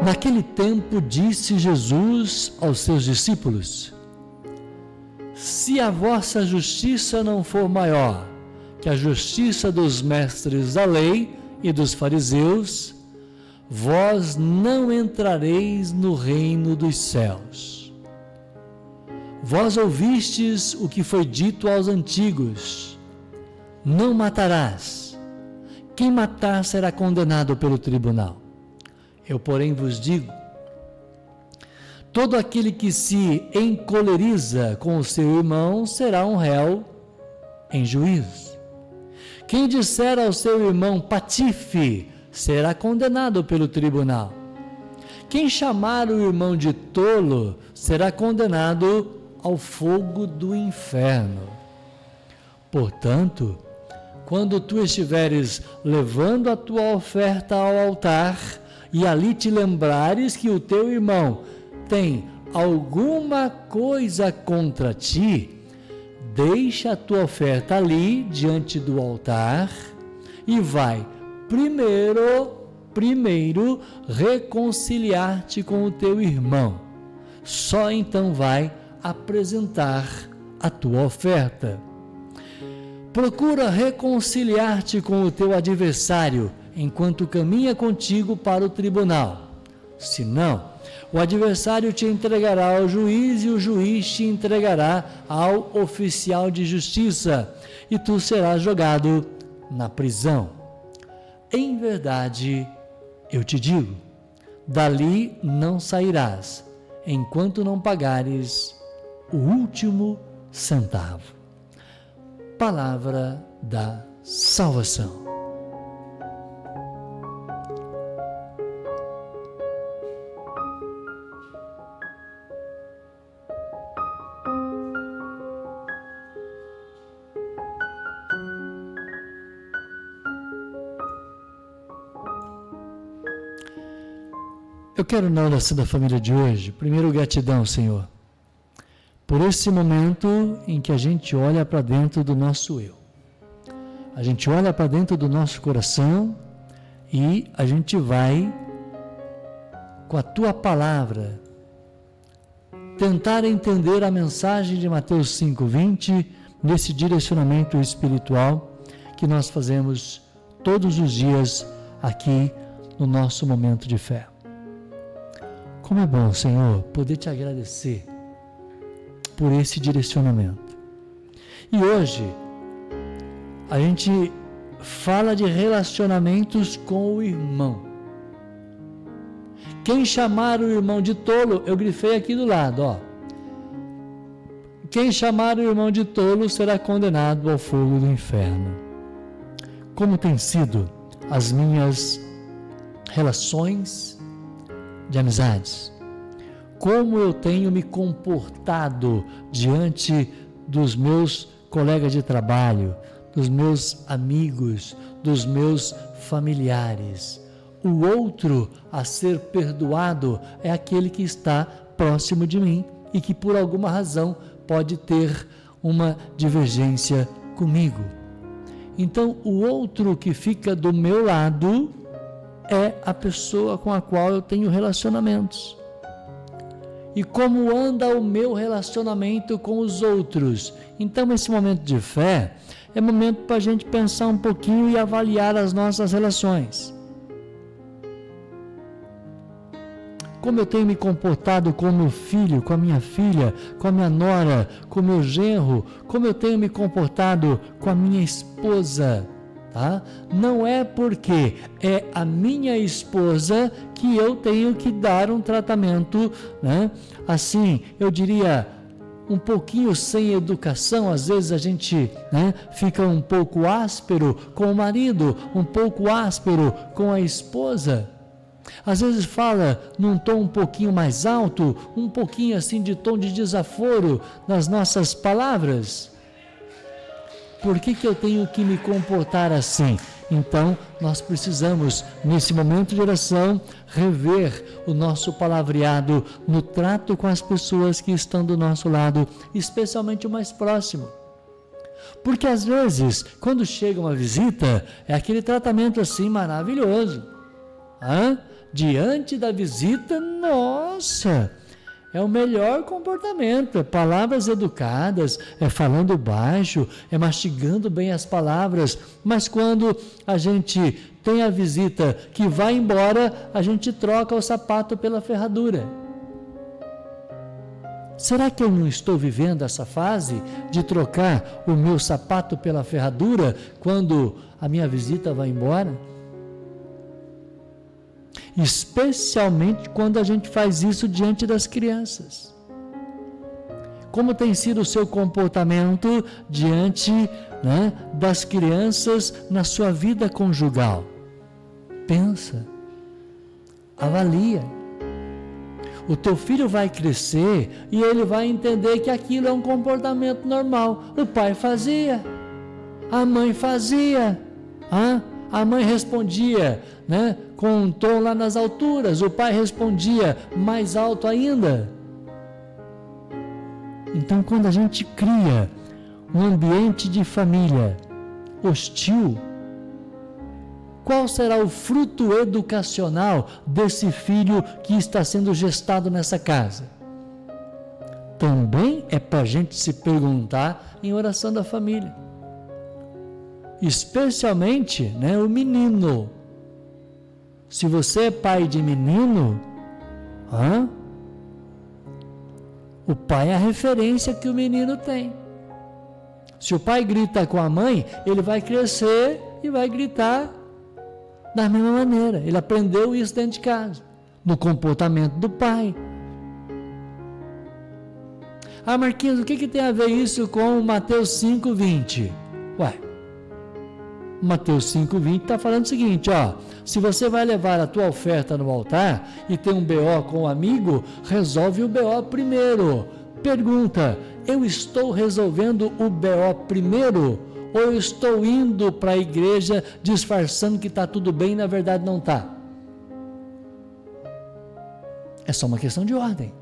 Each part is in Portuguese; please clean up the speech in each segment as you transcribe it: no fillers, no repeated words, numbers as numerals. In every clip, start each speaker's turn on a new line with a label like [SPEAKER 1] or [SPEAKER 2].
[SPEAKER 1] Naquele tempo disse Jesus aos seus discípulos: se a vossa justiça não for maior que a justiça dos mestres da lei e dos fariseus, vós não entrareis no reino dos céus. Vós ouvistes o que foi dito aos antigos: não matarás. Quem matar será condenado pelo tribunal. Eu, porém, vos digo: todo aquele que se encoleriza com o seu irmão será um réu em juízo. Quem disser ao seu irmão patife será condenado pelo tribunal. Quem chamar o irmão de tolo será condenado ao fogo do inferno. Portanto, quando tu estiveres levando a tua oferta ao altar e ali te lembrares que o teu irmão tem alguma coisa contra ti, deixa a tua oferta ali diante do altar e vai primeiro reconciliar-te com o teu irmão. Só então vai apresentar a tua oferta. Procura reconciliar-te com o teu adversário enquanto caminha contigo para o tribunal. Senão, o adversário te entregará ao juiz e o juiz te entregará ao oficial de justiça e tu serás jogado na prisão. Em verdade, eu te digo, dali não sairás enquanto não pagares o último centavo. Palavra da salvação. Eu quero, na oração da família de hoje, primeiro gratidão, Senhor, por esse momento em que a gente olha para dentro do nosso eu. A gente olha para dentro do nosso coração e a gente vai, com a Tua palavra, tentar entender a mensagem de Mateus 5:20 nesse direcionamento espiritual que nós fazemos todos os dias aqui no nosso momento de fé. Como é bom, Senhor, poder te agradecer por esse direcionamento. E hoje, a gente fala de relacionamentos com o irmão. Quem chamar o irmão de tolo, eu grifei aqui do lado, ó. Quem chamar o irmão de tolo será condenado ao fogo do inferno. Como tem sido as minhas relações de amizades? Como eu tenho me comportado diante dos meus colegas de trabalho, dos meus amigos, dos meus familiares? O outro a ser perdoado é aquele que está próximo de mim e que por alguma razão pode ter uma divergência comigo. Então, o outro que fica do meu lado é a pessoa com a qual eu tenho relacionamentos. E como anda o meu relacionamento com os outros? Então, esse momento de fé é momento para a gente pensar um pouquinho e avaliar as nossas relações. Como eu tenho me comportado com o meu filho, com a minha filha, com a minha nora, com o meu genro? Como eu tenho me comportado com a minha esposa? Tá? Não é porque é a minha esposa que eu tenho que dar um tratamento, né? Assim, eu diria, um pouquinho sem educação. Às vezes a gente, né, fica um pouco áspero com o marido, um pouco áspero com a esposa. Às vezes fala num tom um pouquinho mais alto, um pouquinho assim de tom de desaforo nas nossas palavras. Por que eu tenho que me comportar assim? Então, nós precisamos, nesse momento de oração, rever o nosso palavreado no trato com as pessoas que estão do nosso lado, especialmente o mais próximo. Porque às vezes, quando chega uma visita, é aquele tratamento assim maravilhoso. diante da visita, nossa, é o melhor comportamento, é palavras educadas, é falando baixo, é mastigando bem as palavras, mas quando a gente tem a visita que vai embora, a gente troca o sapato pela ferradura. Será que eu não estou vivendo essa fase de trocar o meu sapato pela ferradura quando a minha visita vai embora? Especialmente quando a gente faz isso diante das crianças. Como tem sido o seu comportamento diante, das crianças na sua vida conjugal? Pensa, avalia. O teu filho vai crescer e ele vai entender que aquilo é um comportamento normal. O pai fazia, a mãe fazia, a mãe respondia, com um tom lá nas alturas, o pai respondia mais alto ainda. Então, quando a gente cria um ambiente de família hostil, qual será o fruto educacional desse filho que está sendo gestado nessa casa? Também é para a gente se perguntar em oração da família. Especialmente, o menino. Se você é pai de menino, o pai é a referência que o menino tem. Se o pai grita com a mãe, ele vai crescer e vai gritar da mesma maneira. Ele aprendeu isso dentro de casa, no comportamento do pai. Marquinhos, o que tem a ver isso com Mateus 5:20? Mateus 5:20 está falando o seguinte, se você vai levar a tua oferta no altar e tem um BO com um amigo, resolve o BO primeiro. Pergunta, eu estou resolvendo o BO primeiro ou eu estou indo para a igreja disfarçando que está tudo bem e na verdade não está? É só uma questão de ordem.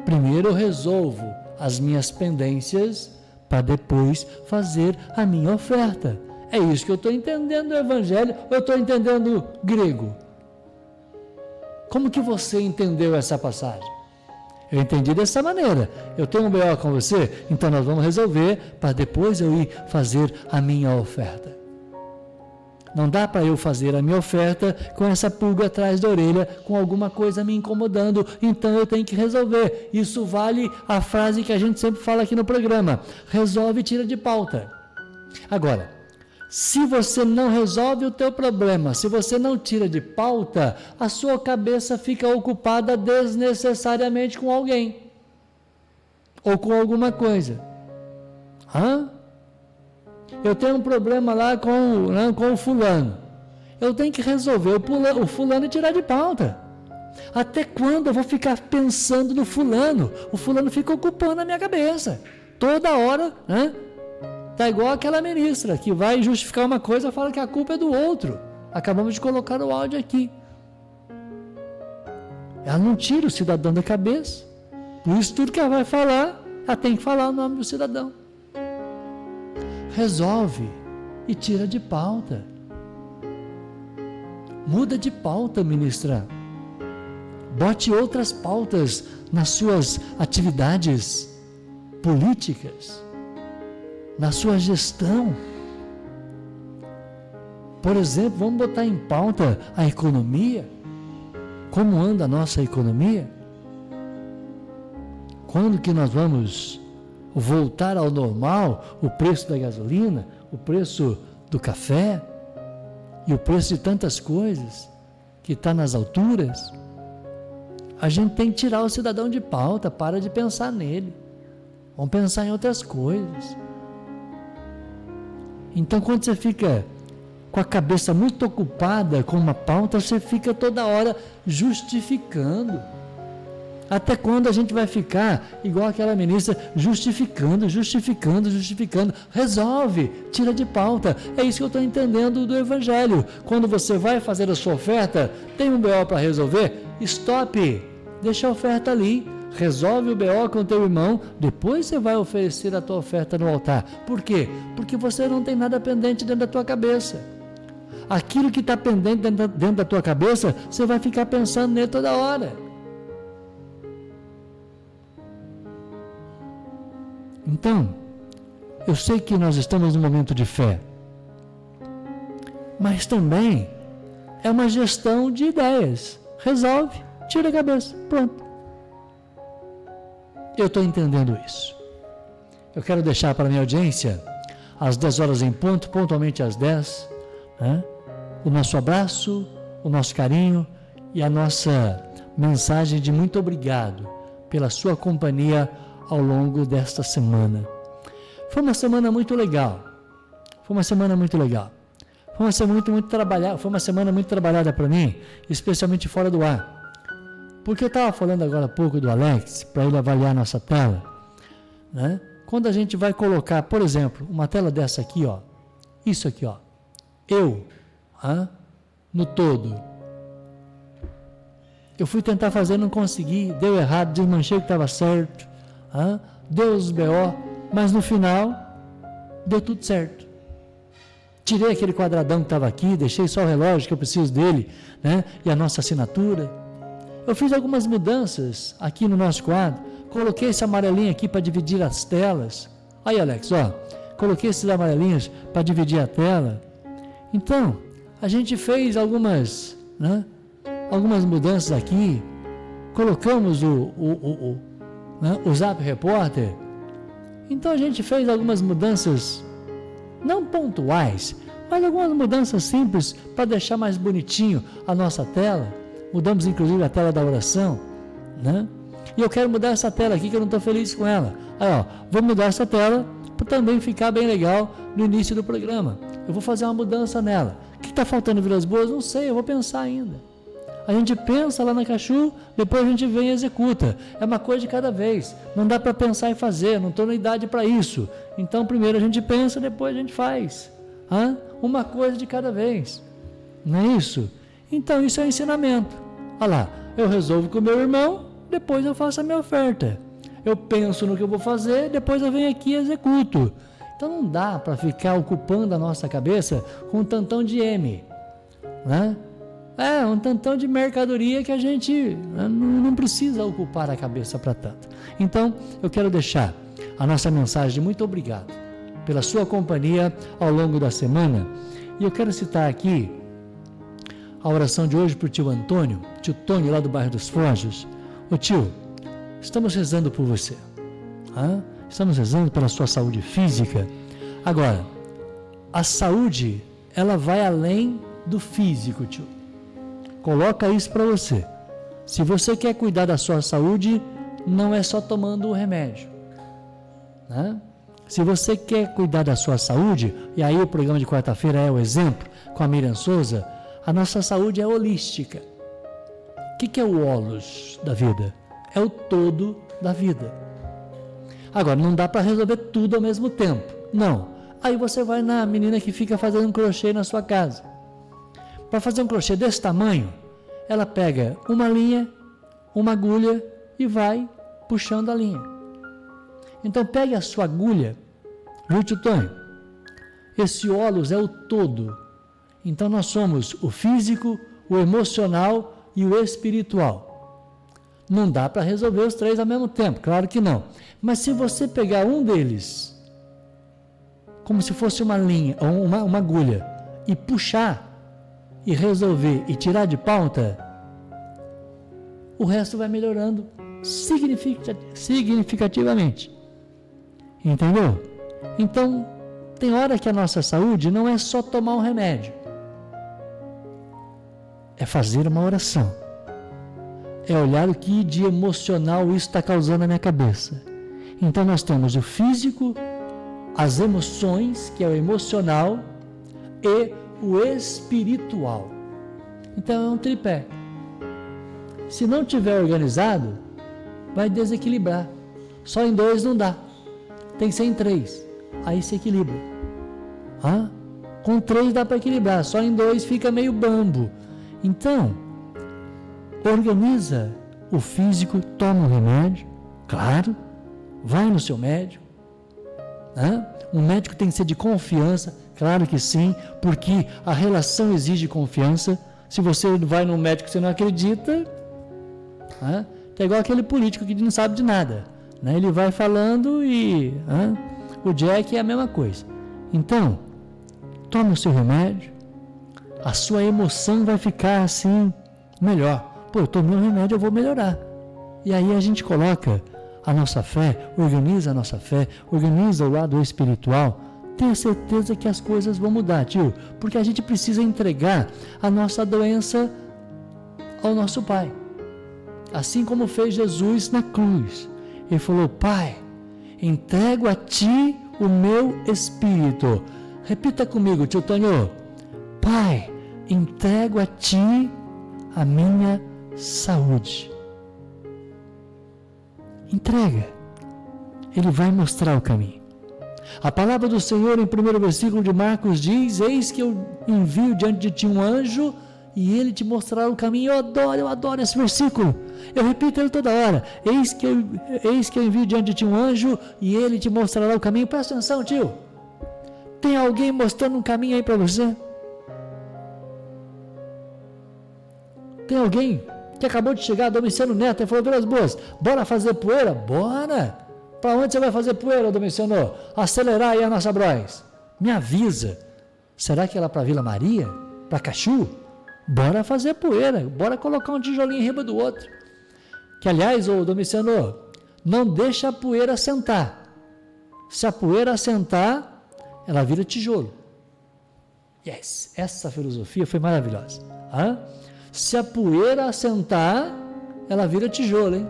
[SPEAKER 1] Primeiro eu resolvo as minhas pendências para depois fazer a minha oferta. É isso que eu estou entendendo do Evangelho ou eu estou entendendo grego? Como que você entendeu essa passagem? Eu entendi dessa maneira. Eu tenho um BO com você, então nós vamos resolver para depois eu ir fazer a minha oferta. Não dá para eu fazer a minha oferta com essa pulga atrás da orelha, com alguma coisa me incomodando, então eu tenho que resolver. Isso vale a frase que a gente sempre fala aqui no programa: resolve e tira de pauta. Agora, se você não resolve o teu problema, se você não tira de pauta, a sua cabeça fica ocupada desnecessariamente com alguém ou com alguma coisa. Eu tenho um problema lá com o fulano. Eu tenho que resolver o fulano e tirar de pauta. Até quando eu vou ficar pensando no fulano? O fulano fica ocupando a minha cabeça. Toda hora, Está igual aquela ministra que vai justificar uma coisa e fala que a culpa é do outro. Acabamos de colocar o áudio aqui. Ela não tira o cidadão da cabeça. Por isso tudo que ela vai falar, ela tem que falar o nome do cidadão. Resolve e tira de pauta. Muda de pauta, ministra. Bote outras pautas nas suas atividades políticas, na sua gestão. Por exemplo, vamos botar em pauta a economia. Como anda a nossa economia? Quando que nós vamos voltar ao normal o preço da gasolina, o preço do café e o preço de tantas coisas que está nas alturas? A gente tem que tirar o cidadão de pauta, para de pensar nele. Vamos pensar em outras coisas. Então, quando você fica com a cabeça muito ocupada com uma pauta, você fica toda hora justificando. Até quando a gente vai ficar igual aquela ministra, justificando? Resolve, tira de pauta. É isso que eu estou entendendo do Evangelho. Quando você vai fazer a sua oferta, tem um BO para resolver? Stop, deixa a oferta ali. Resolve o BO com o teu irmão, depois você vai oferecer a tua oferta no altar. Por quê? Porque você não tem nada pendente dentro da tua cabeça. aquilo que está pendente dentro da tua cabeça, você vai ficar pensando nele toda hora. Então, eu sei que nós estamos num momento de fé, mas também é uma gestão de ideias. Resolve, tira a cabeça, pronto. Eu estou entendendo isso. Eu quero deixar para a minha audiência, às 10 horas em ponto, pontualmente às 10, o nosso abraço, o nosso carinho e a nossa mensagem de muito obrigado pela sua companhia ao longo desta semana. Foi uma semana muito legal. Foi uma semana muito trabalhada para mim, especialmente fora do ar. Porque eu estava falando agora há pouco do Alex, para ele avaliar a nossa tela, né? Quando a gente vai colocar, por exemplo, uma tela dessa aqui, ó, isso aqui, ó, eu, no todo. Eu fui tentar fazer, não consegui, deu errado, desmanchei que estava certo, deu os BO, mas no final, deu tudo certo. Tirei aquele quadradão que estava aqui, deixei só o relógio que eu preciso dele, né? E a nossa assinatura. Eu fiz algumas mudanças aqui no nosso quadro, coloquei esse amarelinho aqui para dividir as telas. Aí, Alex, ó, coloquei esses amarelinhos para dividir a tela. Então, a gente fez algumas mudanças aqui, colocamos o Zap Repórter. Então, a gente fez algumas mudanças, não pontuais, mas algumas mudanças simples para deixar mais bonitinho a nossa tela. Mudamos inclusive a tela da oração, né? E eu quero mudar essa tela aqui que eu não estou feliz com ela. Aí, ó, vou mudar essa tela para também ficar bem legal no início do programa. Eu vou fazer uma mudança nela. O que está faltando em Vilas Boas? Não sei, eu vou pensar ainda. A gente pensa lá na Cachu, depois a gente vem e executa. É uma coisa de cada vez. Não dá para pensar e fazer, não estou na idade para isso. Então primeiro a gente pensa, depois a gente faz. Uma coisa de cada vez. Não é isso? Então isso é um ensinamento. Olha lá, eu resolvo com o meu irmão, depois eu faço a minha oferta. Eu penso no que eu vou fazer, depois eu venho aqui e executo. Então não dá para ficar ocupando a nossa cabeça com um tantão de M, né? Um tantão de mercadoria que a gente não precisa ocupar a cabeça para tanto. Então eu quero deixar a nossa mensagem de muito obrigado pela sua companhia ao longo da semana. E eu quero citar aqui a oração de hoje para o tio Antônio, tio Tony lá do bairro dos Forjos. Ô tio, estamos rezando por você, estamos rezando pela sua saúde física. Agora, a saúde, ela vai além do físico, tio. Coloca isso para você. Se você quer cuidar da sua saúde, não é só tomando o remédio, né? Se você quer cuidar da sua saúde, e aí o programa de quarta-feira é o exemplo, com a Miriam Souza, a nossa saúde é holística. O que é o holos da vida? É o todo da vida. Agora, não dá para resolver tudo ao mesmo tempo. Não. Aí você vai na menina que fica fazendo um crochê na sua casa. Para fazer um crochê desse tamanho, ela pega uma linha, uma agulha e vai puxando a linha. Então, pegue a sua agulha, viu, tio Tonho? Esse holos é o todo. Então nós somos o físico, o emocional e o espiritual. Não dá para resolver os três ao mesmo tempo, claro que não. Mas se você pegar um deles, como se fosse uma linha, ou uma agulha, e puxar, e resolver, e tirar de ponta, o resto vai melhorando significativamente. Entendeu? Então, tem hora que a nossa saúde não é só tomar um remédio. É fazer uma oração. É olhar o que de emocional isso está causando na minha cabeça. Então nós temos o físico, as emoções, que é o emocional, e o espiritual. Então é um tripé. Se não tiver organizado, vai desequilibrar. Só em 2 não dá. Tem que ser em 3. Aí se equilibra. Com 3 dá para equilibrar. Só em 2 fica meio bambo. Então, organiza o físico, toma um remédio, claro, vai no seu médico. Um médico tem que ser de confiança, Claro que sim, porque a relação exige confiança. Se você vai num médico que você não acredita, é igual aquele político que não sabe de nada, né? Ele vai falando e o Jack é a mesma coisa. Então, tome o seu remédio, a sua emoção vai ficar assim, melhor. Pô, eu tomei um remédio, eu vou melhorar. E aí a gente coloca a nossa fé, organiza a nossa fé, organiza o lado espiritual. Tenha certeza que as coisas vão mudar, tio, porque a gente precisa entregar a nossa doença ao nosso Pai. Assim como fez Jesus na cruz. Ele falou: Pai, entrego a Ti o meu espírito. Repita comigo, tio Tonho. Pai, entrego a Ti a minha saúde. Entrega. Ele vai mostrar o caminho. A palavra do Senhor em 1º versículo de Marcos diz: eis que eu envio diante de ti um anjo e ele te mostrará o caminho. Eu adoro esse versículo. Eu repito ele toda hora. Eis que eu envio diante de ti um anjo e ele te mostrará o caminho. Presta atenção, tio. Tem alguém mostrando um caminho aí para você? Tem alguém que acabou de chegar, Domiciano Neto, e falou: Vilas Boas, bora fazer poeira? Bora! Para onde você vai fazer poeira, Domiciano? Acelerar aí a nossa Bros. Me avisa. Será que é lá para Vila Maria? Para Cachu? Bora fazer poeira. Bora colocar um tijolinho em riba do outro. Que, aliás, ô Domiciano, não deixa a poeira assentar. Se a poeira assentar, ela vira tijolo. Yes! Essa filosofia foi maravilhosa. Se a poeira assentar, ela vira tijolo, hein?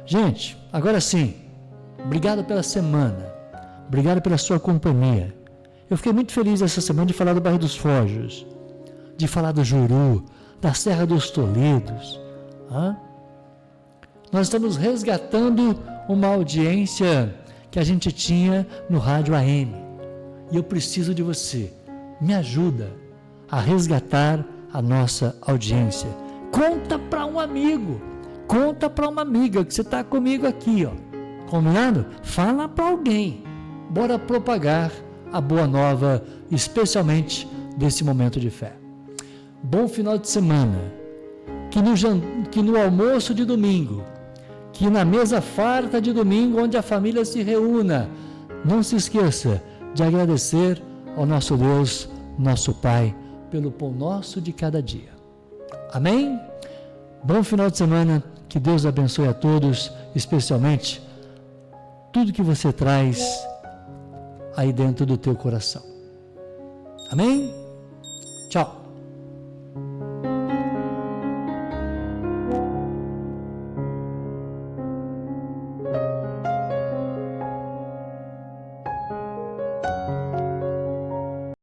[SPEAKER 1] Gente, agora sim, obrigado pela semana, obrigado pela sua companhia. Eu fiquei muito feliz essa semana de falar do bairro dos Forjos, de falar do Juru, da Serra dos Toledos. Nós estamos resgatando uma audiência que a gente tinha no rádio AM. E eu preciso de você. Me ajuda a resgatar a nossa audiência. Conta para um amigo, conta para uma amiga que você está comigo aqui, ó. Combinado? Fala para alguém. Bora propagar a boa nova, especialmente desse momento de fé. Bom final de semana. Que no almoço de domingo, que na mesa farta de domingo, onde a família se reúna, não se esqueça de agradecer ao nosso Deus, nosso Pai, pelo pão nosso de cada dia. Amém? Bom final de semana, que Deus abençoe a todos, especialmente tudo que você traz aí dentro do teu coração. Amém? Tchau.